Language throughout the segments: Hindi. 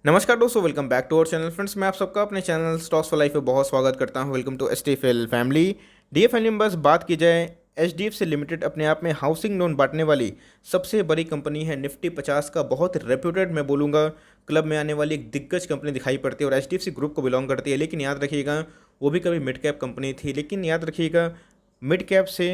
नमस्कार दोस्तों, welcome back to our channel. Friends, मैं आप सबका अपने चैनल स्टॉक्स फॉर लाइफ में बहुत स्वागत करता हूं। Welcome to STFL family. DF family में बस बात की जाए, एचडीएफसी लिमिटेड अपने आप में हाउसिंग लोन बांटने वाली सबसे बड़ी कंपनी है। निफ्टी 50 का बहुत रेप्यूटेड, मैं बोलूँगा, क्लब में आने वाली एक दिग्गज कंपनी दिखाई पड़ती है और एचडीएफसी ग्रुप को बिलोंग करती है। लेकिन याद रखिएगा, वो भी कभी मिड कैप कंपनी थी। लेकिन याद रखिएगा, मिड कैप से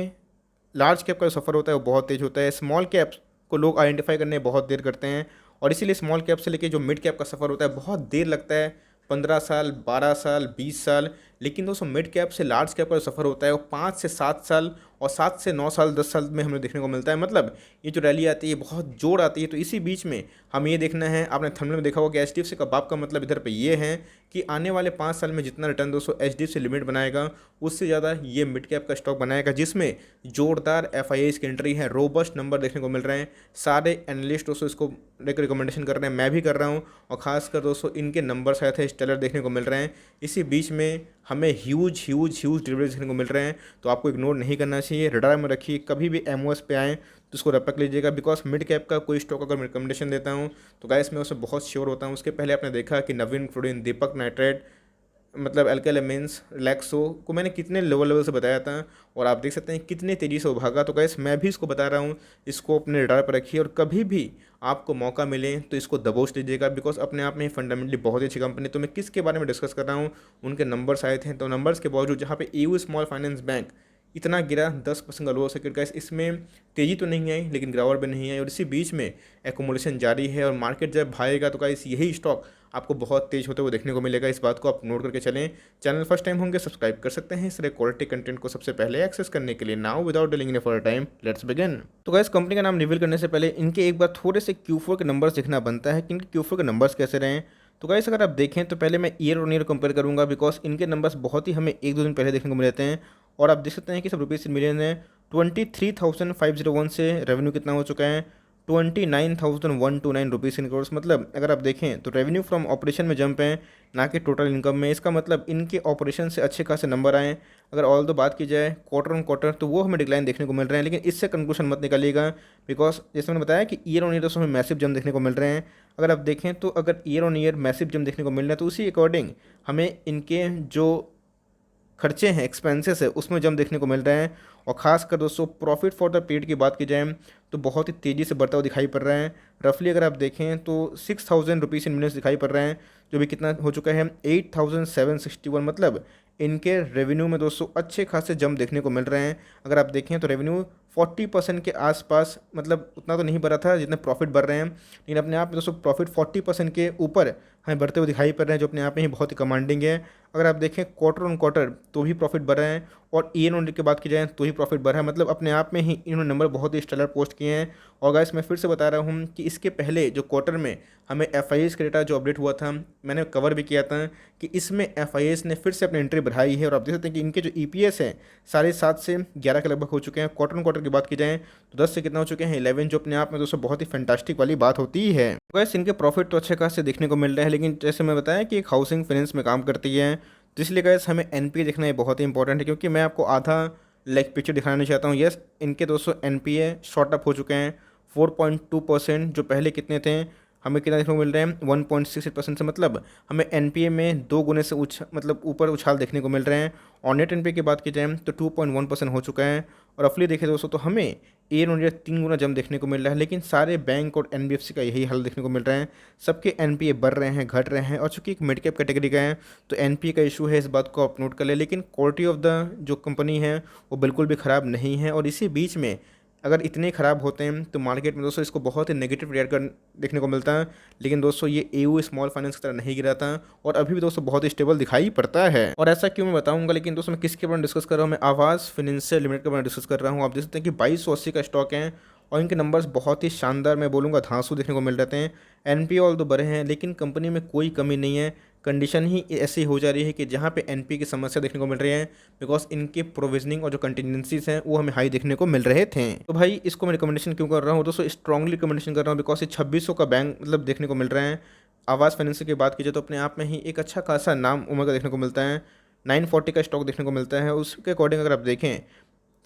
लार्ज कैप का जो सफ़र होता है वो बहुत तेज़ होता है। स्मॉल कैप को लोग आइडेंटिफाई करने में बहुत देर करते हैं और इसीलिए स्मॉल कैप से लेके जो मिड कैप का सफ़र होता है बहुत देर लगता है। 15 साल, 12 साल, 20 साल। लेकिन दोस्तों, मिड कैप से लार्ज कैप का जो सफ़र होता है वो 5 से 7 साल और 7 से 9 साल, 10 साल में हमें देखने को मिलता है। मतलब ये जो रैली आती है, बहुत जोड़ आती है। तो इसी बीच में हम ये देखना है, आपने थंबनेल में देखा होगा कि एचडीएफसी का बाप का मतलब इधर पे ये है कि आने वाले 5 साल में जितना रिटर्न दोस्तों एचडीएफसी लिमिट बनाएगा, उससे ज़्यादा ये मिड कैप का स्टॉक बनाएगा, जिसमें जोरदार एफआईआईज की एंट्री है। रोबस्ट नंबर देखने को मिल रहे हैं। सारे एनालिस्ट दोस्तों इसको लेकर रिकमेंडेशन कर रहे हैं, मैं भी कर रहा हूँ। और ख़ासकर दोस्तों इनके नंबर आए थे स्टेलर देखने को मिल रहे हैं। इसी बीच में हमें ह्यूज ह्यूज ह्यूज डिलीवरी देखने को मिल रहे हैं। तो आपको इग्नोर नहीं करना चाहिए, रडार में रखिए। कभी भी एमओएस पे आएँ तो उसको रपक लीजिएगा, बिकॉज मिड कैप का कोई स्टॉक अगर मैं रिकमेंडेशन देता हूँ तो गाइस मैं उससे बहुत श्योर होता हूँ। उसके पहले आपने देखा कि नवीन फ्लोरिन, दीपक नाइट्रेट, मतलब एल्केल एमिन्स, रिलैक्सो को मैंने कितने लेवल से बताया था और आप देख सकते हैं कितने तेज़ी से भागा। तो गैस मैं भी इसको बता रहा हूँ, इसको अपने रडार पर रखिए और कभी भी आपको मौका मिले तो इसको दबोच लीजिएगा, बिकॉज अपने आप में फंडामेंटली बहुत ही अच्छी कंपनी। तो मैं किसके बारे में डिस्कस कर रहा हूँ, उनके नंबर्स आए थे। तो नंबर्स के बावजूद जहाँ पे ईयू स्मॉल फाइनेंस बैंक इतना गिरा, 10% का लो हो सके गैस, इसमें तेज़ी तो नहीं आई लेकिन गिरावट भी नहीं आई और इसी बीच में एकोमोडेशन जारी है। और मार्केट जब भागेगा तो गाइस यही स्टॉक आपको बहुत तेज होते हुए देखने को मिलेगा। इस बात को आप नोट करके चलें। चैनल फर्स्ट टाइम होंगे, सब्सक्राइब कर सकते हैं इस तरह क्वालिटी कंटेंट को सबसे पहले एक्सेस करने के लिए। Now without dealing in for time, let's begin. तो गाइस, कंपनी का नाम रिवील करने से पहले इनके एक बार थोड़े से Q4 के नंबर्स देखना बनता है कि इनके Q4 के नंबर्स कैसे रहे। तो गाइस, अगर आप देखें तो पहले मैं ईयर ऑन ईयर कंपेयर करूंगा, बिकॉज इनके नंबर्स बहुत ही हमें एक दो दिन पहले देखने को मिलते हैं। और आप देख सकते हैं कि सब रुपीज़ मिलियन है। 23,501 से रेवेन्यू कितना हो चुका है, 29,129 रुपीज़ इन करोड़। मतलब अगर आप देखें तो रेवेन्यू फ्रॉम ऑपरेशन में जंप है, ना कि टोटल इनकम में। इसका मतलब इनके ऑपरेशन से अच्छे खासे नंबर आए। अगर ऑल दो बात की जाए क्वार्टर ऑन क्वार्टर, तो वो हमें डिक्लाइन देखने को मिल रहे हैं। लेकिन इससे कंक्लूजन मत निकालिएगा, बिकॉज जैसे मैंने बताया कि ईयर ऑन ईयर तो हमें मैसिव जंप देखने को मिल रहे हैं। अगर आप देखें तो अगर year on year massive jump देखने को मिल रहा है तो उसी अकॉर्डिंग हमें इनके जो खर्चे हैं, एक्सपेंसेस है, उसमें जम देखने को मिल रहे हैं। और खासकर दोस्तों प्रॉफिट फॉर द पीरियड की बात की जाए तो बहुत ही तेज़ी से बढ़ता हुआ दिखाई पड़ रहा है। रफली अगर आप देखें तो 6,000 रुपीज़ इन मिलियंस दिखाई पड़ रहे हैं, जो भी कितना हो चुका है 8,761। मतलब इनके रेवेन्यू में दोस्तों अच्छे खासे जंप देखने को मिल रहे हैं। अगर आप देखें तो रेवेन्यू 40% के आसपास, मतलब उतना तो नहीं बढ़ा था जितने प्रॉफिट बढ़ रहे हैं, लेकिन अपने आप में दोस्तों प्रॉफिट 40% के ऊपर हमें बढ़ते हुए दिखाई पड़ रहे हैं, जो अपने आप में ही बहुत ही कमांडिंग है। अगर आप देखें क्वार्टर ऑन क्वार्टर तो भी प्रॉफिट बढ़ रहे हैं और ईयर ऑन ईयर की बात की जाए तो ही प्रॉफिट बढ़ रहा है। मतलब अपने आप में ही इन्होंने नंबर बहुत ही स्टेलर पोस्ट किए हैं। और गाइस मैं फिर से बता रहा हूँ कि इसके पहले जो क्वार्टर में हमें एफआईएस का डेटा जो अपडेट हुआ था, मैंने कवर भी किया था कि इसमें एफआईएस ने फिर से अपनी एंट्री बढ़ाई है। और आप देख सकते हैं कि इनके जो ईपीएस है 7.5 से 11 के लगभग हो चुके हैं। क्वार्टर ऑन क्वार्टर की बात की जाए तो 10 से कितना हो चुके हैं 11, जो अपने आप में दोस्तों बहुत ही फैंटास्टिक वाली बात होती है। वैसे इनके प्रॉफिट तो अच्छे खासे देखने को मिल रहे हैं, लेकिन जैसे मैं बताया कि एक हाउसिंग फाइनेंस में काम करती है, तो इसलिए गैस हमें एनपीए देखना ये बहुत ही इंपॉर्टेंट है। क्योंकि मैं आपको आधा लाइक पिक्चर दिखाना नहीं चाहता हूँ। यस, इनके दोस्तों एनपीए शॉर्ट अप हो चुके हैं 4.2%, जो पहले कितने थे, हमें कितना देखने को मिल रहे हैं 1.68% से। मतलब हमें एनपीए में 2 गुने से मतलब ऊपर उछाल देखने को मिल रहे हैं। और नेट एनपीए की बात की जाए तो 2.1% हो चुका है। और रफली देखें दोस्तों तो हमें ईयर ऑन ईयर 3 गुना जम देखने को मिल रहा है। लेकिन सारे बैंक और एनबीएफसी का यही हाल देखने को मिल रहा है, सबके एनपीए बढ़ रहे हैं, घट रहे हैं। और चूंकि एक मिड कैप कैटेगरी का है तो एनपीए का इशू है, इस बात को आप नोट कर ले। लेकिन क्वालिटी ऑफ द जो कंपनी है वो बिल्कुल भी ख़राब नहीं है। और इसी बीच में अगर इतने ख़राब होते हैं तो मार्केट में दोस्तों इसको बहुत ही नेगेटिव रिएक्ट कर देखने को मिलता है। लेकिन दोस्तों ये एयू स्मॉल फाइनेंस की तरह नहीं गिरा था और अभी भी दोस्तों बहुत ही स्टेबल दिखाई पड़ता है। और ऐसा क्यों मैं बताऊंगा। लेकिन दोस्तों मैं किसके बारे में डिस्कस कर रहा हूँ, मैं आवास फाइनेंशियल लिमिटेड के बारे में डिस्कस कर रहा हूँ। आप देख सकते हैं कि 2280 का स्टॉक है और इनके नंबर्स बहुत ही शानदार, मैं बोलूँगा धांसू देखने को मिल रहे हैं। एनपीए ऑल तो बढ़े हैं लेकिन कंपनी में कोई कमी नहीं है। कंडीशन ही ऐसी हो जा रही है कि जहाँ पे एनपीए की समस्या देखने को मिल रही है, बिकॉज इनके प्रोविजनिंग और जो कंटिजेंसीज हैं वो हमें हाई देखने को मिल रहे थे। तो भाई इसको मैं रिकमेंडेशन क्यों कर रहा हूँ दोस्तों, स्ट्रांगली रिकमेंडेशन कर रहा हूँ बिकॉज ये 2600 का बैंक मतलब देखने को मिल रहे हैं। आवास फाइनेंस की बात कीजिए तो अपने आप में ही एक अच्छा खासा नाम उम्र का देखने को मिलता है। 940 का स्टॉक देखने को मिलता है। उसके अकॉर्डिंग अगर आप देखें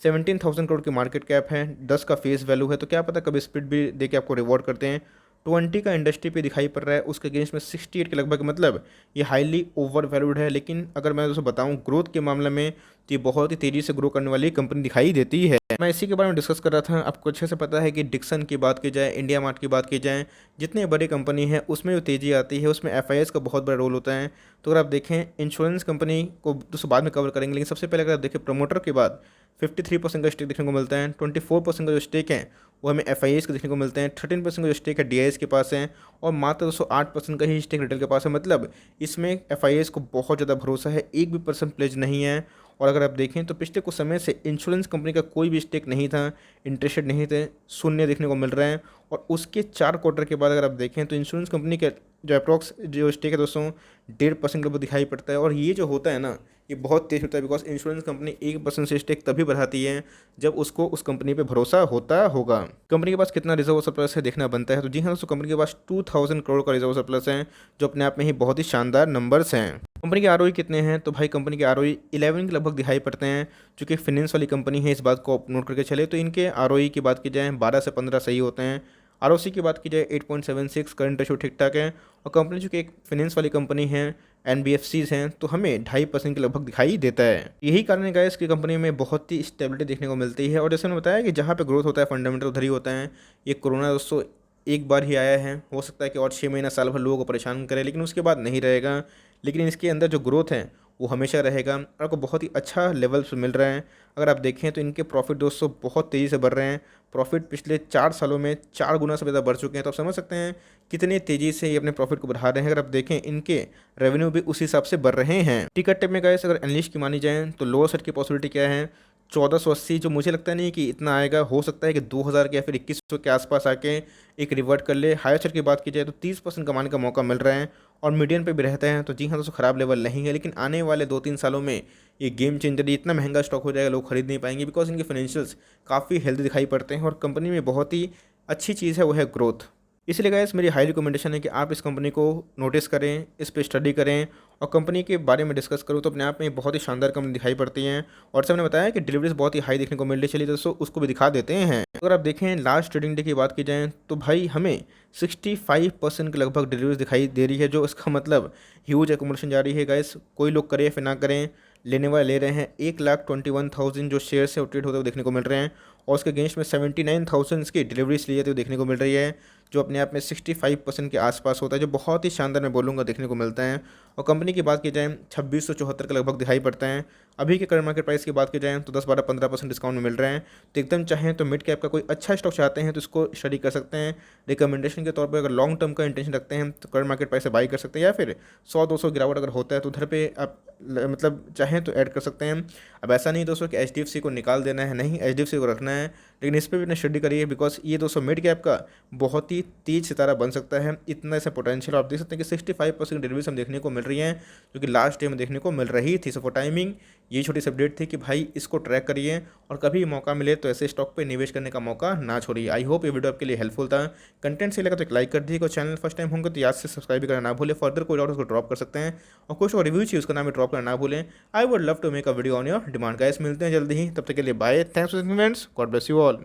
17,000 करोड़ की मार्केट कैप है, 10 का फेस वैल्यू है। तो क्या पता कभी स्पीड भी दे के आपको रिवॉर्ड करते हैं। 20 का इंडस्ट्री पे दिखाई पड़ रहा है, उसके अगेंस्ट में 68 के लगभग, मतलब ये हाईली ओवर वैल्यूड है। लेकिन अगर मैं दोस्तों बताऊं ग्रोथ के मामले में, तो ये बहुत ही तेज़ी से ग्रो करने वाली कंपनी दिखाई देती है। मैं इसी के बारे में डिस्कस कर रहा था। आपको अच्छे से पता है कि डिक्सन की बात की जाए, इंडिया मार्ट की बात की जाए, जितने बड़ी कंपनी है उसमें जो तेज़ी आती है उसमें एफआईएस का बहुत बड़ा रोल होता है। तो अगर आप देखें इंश्योरेंस कंपनी को दोस्तों बाद में कवर करेंगे, लेकिन सबसे पहले अगर आप देखें प्रमोटर के बाद 53% का स्टेक देखने को मिलता है। 24% का जो स्टेक है वो हमें एफआईएस के देखने को मिलते हैं। 13% का जो स्टेक है डीआईएस के पास है, और मात्र 208% का ही स्टेक रिटेल के पास है। मतलब इसमें एफआईएस को बहुत ज़्यादा भरोसा है, एक भी परसेंट प्लेज नहीं है। और अगर आप देखें तो पिछले कुछ समय से इंश्योरेंस कंपनी का कोई भी स्टेक नहीं था, इंटरेस्टेड नहीं थे, शून्य देखने को मिल रहा है। और उसके 4 क्वार्टर के बाद अगर आप देखें तो इंश्योरेंस कंपनी के जो अप्रॉक्स जो स्टेक है दोस्तों 1.5% का दिखाई पड़ता है। और ये जो होता है ना, ये बहुत तेज होता है, बिकॉज इंश्योरेंस कंपनी 1% से स्टेक तभी बढ़ाती है जब उसको उस कंपनी पे भरोसा होता होगा। कंपनी के पास कितना रिजर्व सरप्लस है देखना बनता है। तो जी हाँ दोस्तों, कंपनी के पास 2000 करोड़ का रिजर्व सरप्लस है, जो अपने आप में ही बहुत ही शानदार नंबर्स हैं। कंपनी के आरओई कितने हैं, तो भाई कंपनी के आरओई 11 के लगभग दिखाई पड़ते हैं। चूँकि फिनेंस वाली कंपनी है, इस बात को आप नोट करके चले। तो इनके आरओई की बात की जाए 12 से 15 सही होते हैं। आरओसी की बात की जाए 8.76, करंट रेशो ठीक ठाक है। और कंपनी चूँकि एक फिनेंस वाली कंपनी है, एनबीएफसीज हैं, तो हमें 2.5% के लगभग दिखाई देता है। यही कारण है गाइस कि कंपनी में बहुत ही स्टेबिलिटी देखने को मिलती है। और जैसे मैंने बताया कि जहाँ पे ग्रोथ होता है फंडामेंटल उधर ही होता है। ये कोरोना दोस्तों एक बार ही आया है, हो सकता है कि और 6 महीना साल भर लोगों को परेशान करे, लेकिन उसके बाद नहीं रहेगा। लेकिन इसके अंदर जो ग्रोथ है वो हमेशा रहेगा, और आपको बहुत ही अच्छा लेवल्स मिल रहा है। अगर आप देखें तो इनके प्रॉफिट दोस्तों बहुत तेज़ी से बढ़ रहे हैं। प्रॉफिट पिछले 4 सालों में 4 गुना से ज़्यादा बढ़ चुके हैं। तो आप समझ सकते हैं कितनी तेज़ी से ये अपने प्रॉफिट को बढ़ा रहे हैं। अगर आप देखें इनके रेवेन्यू भी उसी हिसाब से बढ़ रहे हैं। टिकट टेप में गाइस अगर एनालिस्ट की मानी जाए तो लोअर साइड की पॉसिबिलिटी क्या है, 1480, जो मुझे लगता नहीं कि इतना आएगा। हो सकता है कि 2000 के या फिर 2100 के आसपास आके एक रिवर्ट कर ले। हायर साइड की बात की जाए तो 30% कमाने का मौका मिल रहा है, और मीडियन पे भी रहते हैं। तो जी हाँ दोस्तों, ख़राब लेवल नहीं है। लेकिन आने वाले 2-3 सालों में ये गेम चेंजर, इतना महंगा स्टॉक हो जाएगा लोग खरीद नहीं पाएंगे, बिकॉज इनके फाइनेंशियल्स काफ़ी हेल्दी दिखाई पड़ते हैं। और कंपनी में बहुत ही अच्छी चीज़ है वो है ग्रोथ। इसलिए गाइस मेरी हाई रिकमेंडेशन है कि आप इस कंपनी को नोटिस करें, इस पर स्टडी करें, और कंपनी के बारे में डिस्कस करूँ तो अपने आप में बहुत ही शानदार कंपनी दिखाई पड़ती हैं। और जैसे मैंने बताया कि डिलीवरीज बहुत ही हाई देखने को मिल रही, चलिए दोस्तों उसको भी दिखा देते हैं। अगर आप देखें लास्ट ट्रेडिंग डे की बात की जाए तो भाई हमें 65% के लगभग डिलीवरीज दिखाई दे रही है, जो इसका मतलब ह्यूज एकोमोडेशन जा रही है गाइस। कोई लोग करें या फिर ना करें, लेने वाले ले रहे हैं। 1,21,000 जो शेयर्स है वो ट्रेड होते हुए देखने को मिल रहे हैं, और उसके अगेंस्ट में 79,000 की डिलीवरीज लिए हुए देखने को मिल रही है, जो अपने आप में 65% के आसपास होता है, जो बहुत ही शानदार मैं बोलूँगा देखने को मिलता है। और कंपनी की बात की जाए 2674 के लगभग दिखाई पड़ता है। अभी के करंट मार्केट प्राइस की बात की जाए तो 10-12-15% डिस्काउंट में मिल रहे हैं। तो एकदम चाहें तो मिड कैप का कोई अच्छा स्टॉक चाहते हैं तो इसको स्टडी कर सकते हैं। रिकमेंडेशन के तौर पर अगर लॉन्ग टर्म का इंटेंशन रखते हैं तो करंट मार्केट प्राइस से बाई कर सकते हैं, या फिर 100-200 गिरावट अगर होता है तो उधर पे आप मतलब चाहें तो ऐड कर सकते हैं। अब ऐसा नहीं दोस्तों कि एचडीएफसी को निकाल देना है, नहीं, एचडीएफसी को रखना है, लेकिन इस पर भी अपने स्टडी करिए, बिकॉज ये दोस्तों मिड कैप का बहुत ही तेज सितारा बन सकता है। इतना ऐसा पोटेंशियल आप देख सकते हैं कि 65% डिलीवरीज हम देखने को मिल रही हैं, जो कि लास्ट डे में देखने को मिल रही थी। सो फॉर टाइमिंग ये छोटी सी अपडेट थी कि भाई इसको ट्रैक करिए, और कभी मौका मिले तो ऐसे स्टॉक पे निवेश करने का मौका ना छोड़िए। आई होप ये वीडियो आपके लिए हेल्पफुल था। कंटेंट सही लगा तो एक लाइक कर दीजिए, चैनल फर्स्ट टाइम होंगे तो याद से सब्सक्राइब भी करना ना भूलें। फर्दर कोई डाउट उसको ड्रॉप कर सकते हैं, और कुछ और रिव्यू चाहिए उसका नाम ड्रॉप करना ना भूलें। I would love to make a video on your demand. Guys मिलते हैं जल्दी ही, तब तक के लिए bye, thanks for friends, god bless you all.